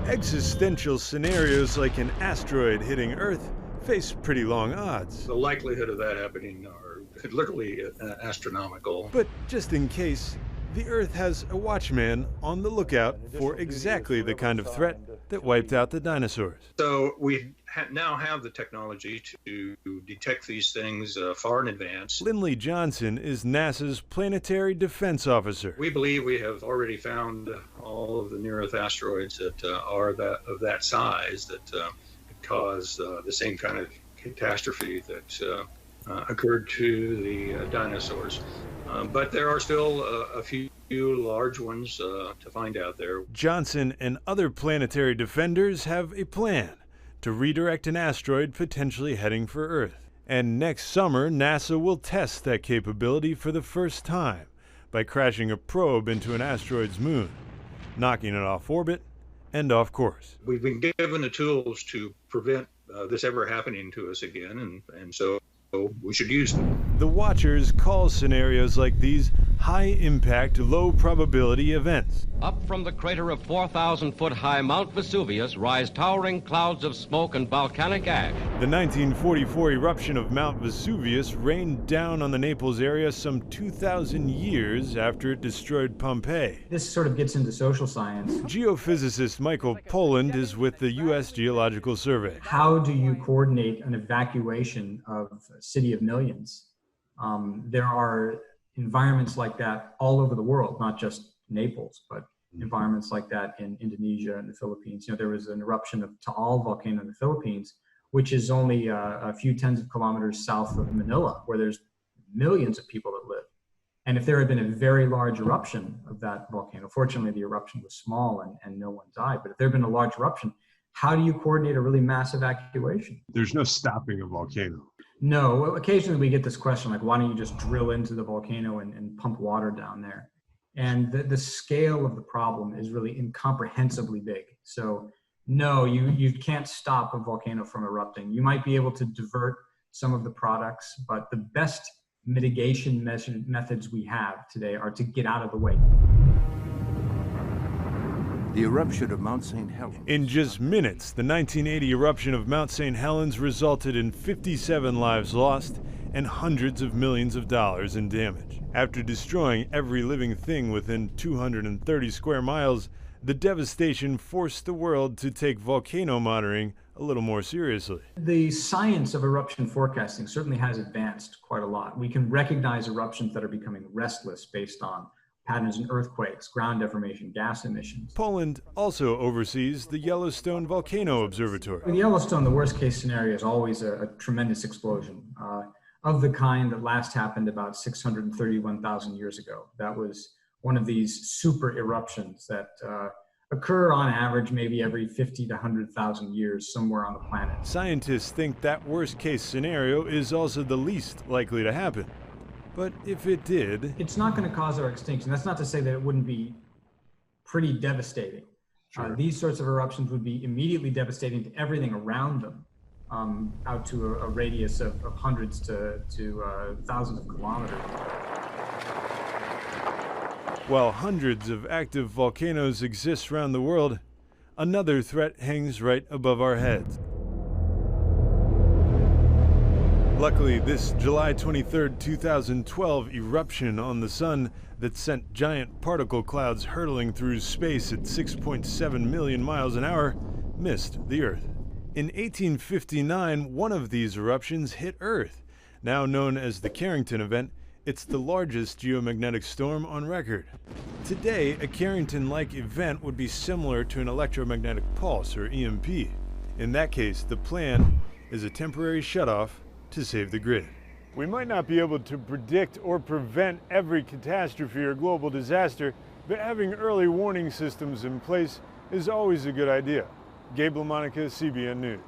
Existential scenarios like an asteroid hitting Earth face pretty long odds. The likelihood of that happening are literally astronomical. But just in case, the Earth has a watchman on the lookout for exactly the kind of threat that wiped out the dinosaurs. So we now have the technology to detect these things far in advance. Lindley Johnson is NASA's planetary defense officer. We believe we have already found all of the near-Earth asteroids that are of that size that could cause the same kind of catastrophe that occurred to the dinosaurs. But there are still a few large ones to find out there. Johnson and other planetary defenders have a plan to redirect an asteroid potentially heading for Earth. And next summer, NASA will test that capability for the first time by crashing a probe into an asteroid's moon, knocking it off orbit and off course. We've been given the tools to prevent this ever happening to us again, and so we should use them. The watchers call scenarios like these high-impact, low-probability events. Up from the crater of 4,000-foot-high Mount Vesuvius rise towering clouds of smoke and volcanic ash. The 1944 eruption of Mount Vesuvius rained down on the Naples area some 2,000 years after it destroyed Pompeii. This sort of gets into social science. Geophysicist Michael Poland is with the U.S. Geological Survey. How do you coordinate an evacuation of a city of millions? There are environments like that all over the world, not just Naples, but environments like that in Indonesia and the Philippines. You know, there was an eruption of Taal volcano in the Philippines, which is only a few tens of kilometers south of Manila, where there's millions of people that live. And if there had been a very large eruption of that volcano, fortunately the eruption was small and no one died, but if there had been a large eruption, how do you coordinate a really mass evacuation? There's no stopping a volcano. No, occasionally we get this question, like, why don't you just drill into the volcano and pump water down there? And the scale of the problem is really incomprehensibly big. So no, you can't stop a volcano from erupting. You might be able to divert some of the products, but the best mitigation methods we have today are to get out of the way. The eruption of Mount St Helens. In just minutes, the 1980 eruption of Mount St Helens resulted in 57 lives lost and hundreds of millions of dollars in damage. After destroying every living thing within 230 square miles, the devastation forced the world to take volcano monitoring a little more seriously. The science of eruption forecasting certainly has advanced quite a lot. We can recognize eruptions that are becoming restless based on patterns in earthquakes, ground deformation, gas emissions. Poland also oversees the Yellowstone Volcano Observatory. In Yellowstone, the worst case scenario is always a tremendous explosion of the kind that last happened about 631,000 years ago. That was one of these super eruptions that occur on average maybe every 50 to 100,000 years somewhere on the planet. Scientists think that worst case scenario is also the least likely to happen. But if it did... It's not going to cause our extinction. That's not to say that it wouldn't be pretty devastating. Sure. These sorts of eruptions would be immediately devastating to everything around them, out to a radius of hundreds to thousands of kilometers. While hundreds of active volcanoes exist around the world, another threat hangs right above our heads. Luckily, this July 23, 2012 eruption on the sun that sent giant particle clouds hurtling through space at 6.7 million miles an hour missed the Earth. In 1859, one of these eruptions hit Earth. Now known as the Carrington Event, it's the largest geomagnetic storm on record. Today, a Carrington-like event would be similar to an electromagnetic pulse, or EMP. In that case, the plan is a temporary shutoff to save the grid. We might not be able to predict or prevent every catastrophe or global disaster, but having early warning systems in place is always a good idea. Gabe LaMonica, CBN News.